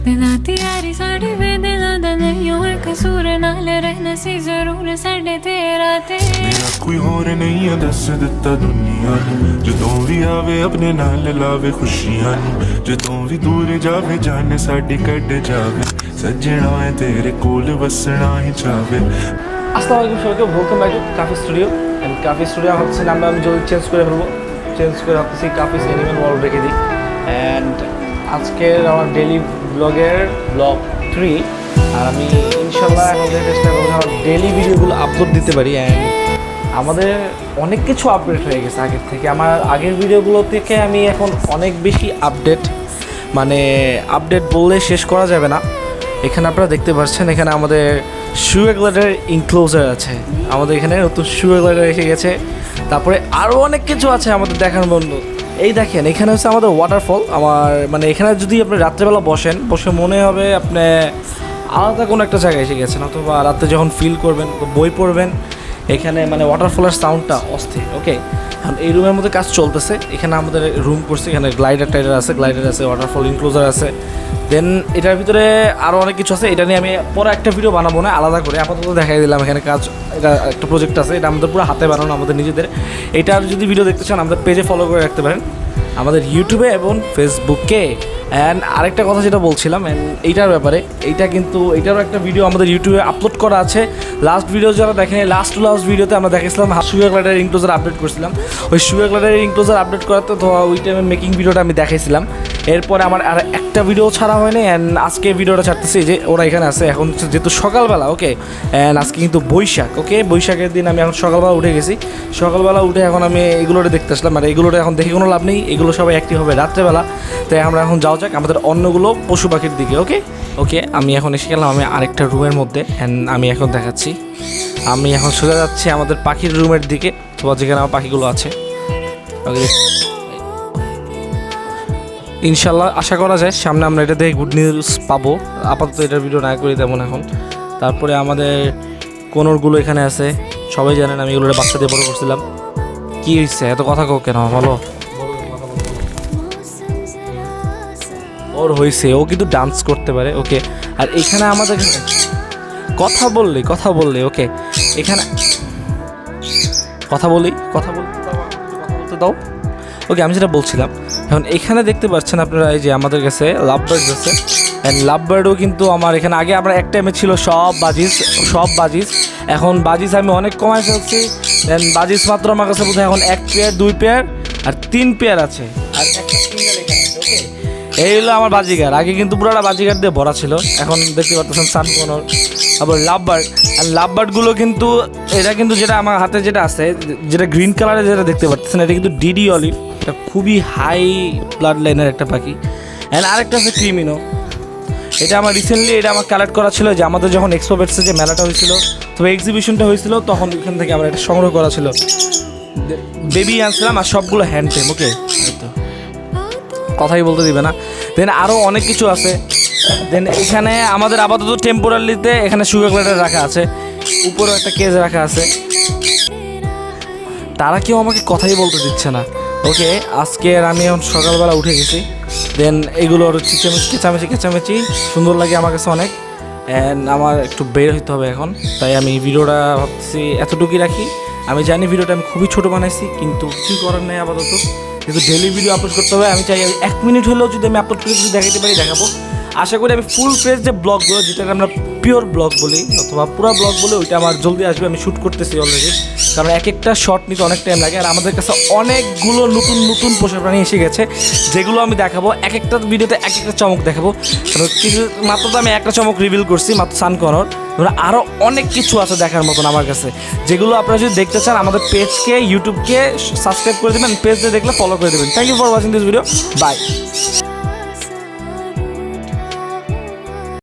दिला तियारी साड़ी वे दिला दा नहीं होए कसूर नाल रहना सी जरूर साडे तेरा ते मेरा कोई होर नहीं है दस दिता दुनिया जदों भी आवे अपने नाल लावे खुशियां जदों भी दूर जावे जाने साडी कट जावे सजना है तेरे कोल वसना ही चावे। আসসালামু আলাইকুম সবাইকে, welcome back to Kafi studio. And Kafi studio হচ্ছে নামটা আমি যদি চেঞ্জ করে ফেলবো, চেঞ্জ করে ভাবতেছি কাফিস অ্যানিমেল ওয়ার্ল্ড রেখে দিই। অ্যান্ড আজকের আমার ডেইলি ব্লগের ব্লগ 3, আর আমি ইনশাল্লাহ এখন চেষ্টা করবো আমার ডেইলি ভিডিওগুলো আপলোড দিতে পারি। অ্যান্ড আমাদের অনেক কিছু আপডেট হয়ে গেছে আগের থেকে। আমার আগের ভিডিওগুলো থেকে আমি এখন অনেক বেশি আপডেট বললে শেষ করা যাবে না। এখানে আপনারা দেখতে পাচ্ছেন, এখানে আমাদের শুয়েগ্লাডের ইনক্লোজার আছে, আমাদের এখানে নতুন শুয়েগ্লাডার এসে গেছে। তারপরে আরও অনেক কিছু আছে আমাদের দেখার মতো। এই দেখেন, এখানে হচ্ছে আমাদের ওয়াটারফল। এখানে যদি আপনি রাত্রেবেলা বসে মনে হবে আপনি আলাদা কোনো একটা জায়গায় এসে গেছেন, অথবা রাতে যখন ফিল করবেন বই পড়বেন, এখানে ওয়াটারফলের সাউন্ডটা অস্থির। ওকে, এখন এই রুমের মধ্যে কাজ চলতেছে। এখানে আমাদের রুম করছে, এখানে গ্লাইডার আছে, ওয়াটারফল ইনক্লোজার আছে। দেন এটার ভিতরে আরও অনেক কিছু আছে, এটা নিয়ে আমি পরে একটা ভিডিও বানাবো না আলাদা করে, আপাতত দেখাই দিলাম। এখানে কাজ, এটা একটা প্রজেক্ট আছে, এটা আমাদের পুরো হাতে বানানো আমাদের নিজেদের। এটার যদি ভিডিও দেখতে চান আমাদের পেজে ফলো করে রাখতে পারেন, আমাদের ইউটিউবে এবং ফেসবুকে। অ্যান্ড আরেকটা কথা যেটা বলছিলাম এইটার ব্যাপারে, এইটারও একটা ভিডিও আমাদের ইউটিউবে আপলোড করা আছে। লাস্ট ভিডিও যারা দেখেন, লাস্ট ভিডিওতে আমরা দেখেছিলাম শুয়েগ্লাডারের ইনক্লোজার আপডেট করছিলাম। ওই শুয়েগ্লাডারের ইনক্লোজার আপডেট করাতে তো ওই টাইমে মেকিং ভিডিওটা আমি দেখাইছিলাম। এরপরে আমার আর একটা ভিডিও ছাড়া হয়নি। অ্যান্ড আজকে ভিডিওটা ছাড়তেছি যে ওরা এখানে আছে। এখন যেহেতু সকালবেলা, ওকে, অ্যান্ড আজকে কিন্তু বৈশাখ। ওকে, বৈশাখের দিন আমি এখন সকালবেলা উঠে গেছি। সকালবেলা উঠে এখন আমি এগুলোটা দেখতে আসলাম। আর এগুলোটা এখন দেখে কোনো লাভ নেই, এগুলো সবাই অ্যাক্টিভ হবে রাত্রেবেলা। তাই আমরা এখন যাওয়া যাক আমাদের অন্যগুলো পশু পাখির দিকে। ওকে, আমি এখন এসে গেলাম আমি আরেকটা রুমের মধ্যে। অ্যান্ড আমি এখন দেখাচ্ছি, আমি এখন সোজা যাচ্ছি আমাদের পাখির রুমের দিকে, অথবা যেখানে আমার পাখিগুলো আছে। ওকে, ইনশাল্লাহ আশা করা যায় সামনে আমরা এটা দেখে গুড নিউজ পাবো। আপাতত এটার ভিডিও না করি তেমন এখন। তারপরে আমাদের কোনরগুলো এখানে আছে, সবাই জানেন আমি এগুলো বাচ্চা দিয়ে বড় করছিলাম। কী হয়েছে এত কথা কো কেন, বলো? ওর হয়েছে, ও কিন্তু ডান্স করতে পারে। ওকে, আর এখানে আমাদের কথা বললে ওকে, এখানে কথা বলতে দাও। ওকে, আমি যেটা বলছিলাম, এখন এখানে দেখতে পাচ্ছেন আপনারা এই যে আমাদের কাছে লাভ বার্ড আছে। অ্যান্ড লাভ বার্ডও কিন্তু আমার এখানে আগে আমরা এক টাইমে ছিল সব বাজিস। এখন বাজিস আমি অনেক কমাই ফেলছি। দেন বাজিস মাত্র আমার কাছে বোধহয় এখন 1 পেয়ার 2 পেয়ার আর 3 পেয়ার আছে, আর একটা সিঙ্গেল এখানে আছে। ওকে, এই হলো আমার বাজিগার। আগে কিন্তু পুরোটা বাজিগার দিয়ে ভরা ছিল, এখন দেখতে পাচ্ছেন সানকোনর, আবার লাভ বার্ড। আর লাভ বার্ডগুলো কিন্তু এটা কিন্তু যেটা আমার হাতে যেটা আছে, যেটা গ্রিন কালারে যেটা দেখতে পাচ্ছেন, এটা কিন্তু ডিডি অলিভ। এটা খুবই হাই ব্লাড লাইনের একটা পাখি। অ্যান্ড আরেকটা আছে ক্রিমিনো। এটা আমার রিসেন্টলি আমার কালেক্ট করা ছিল, যে আমাদের যখন এক্সপো পেটসে যে মেলাটা হয়েছিল, তবে এক্সিবিশনটা হয়েছিল, তখন ওইখান থেকে আমার এটা সংগ্রহ করা ছিল। বেবি আনছিলাম, আর সবগুলো হ্যান্ড টেম। ওকে, হয়তো কথাই বলতে দিবে না। দেন আরও অনেক কিছু আছে। দেন এখানে আমাদের আপাতত টেম্পোরারিতে এখানে শুয়েগ্লাডার রাখা আছে, উপরেও একটা কেজ রাখা আছে। তারা কেউ আমাকে কথাই বলতে দিচ্ছে না। ওকে, আজকে আমি এখন সকালবেলা উঠে গেছি। দেন এগুলোর কেচামেচি সুন্দর লাগে আমার কাছে অনেক। অ্যান্ড আমার একটু বের হইতে হবে এখন, তাই আমি ভিডিওটা ভাবছি এতটুকুই রাখি। আমি জানি ভিডিওটা আমি খুবই ছোটো বানাইছি, কিন্তু কিছুই করার নেই আপাতত, কিন্তু ডেলি ভিডিও আপলোড করতে হবে। আমি চাই 1 মিনিট হলেও যদি আমি আপলোড করে যদি দেখাতে পারি দেখাবো। আশা করি আমি ফুল ফ্রেশ যে ব্লগগুলো, যেটাকে আমরা পিওর ব্লগ বলি অথবা পুরো ব্লগ বলি, ওইটা আমার জলদি আসবে। আমি শ্যুট করতেছি অলরেডি, কারণ এক একটা শর্ট নিতে অনেক টাইম লাগে। আর আমাদের কাছে অনেকগুলো নতুন পোষা প্রাণী এসে গেছে, যেগুলো আমি দেখাবো। এক একটা ভিডিওতে এক একটা চমক দেখাবো। কারণ মাত্র তো আমি একটা চমক রিভিল করছি, মাত্র সানকোনর। আরও অনেক কিছু আছে দেখার মতন আমার কাছে, যেগুলো আপনারা যদি দেখতে চান আমাদের পেজকে, ইউটিউবকে সাবস্ক্রাইব করে দেবেন, পেজে দেখলে ফলো করে দেবেন। Thank you for watching this video, by.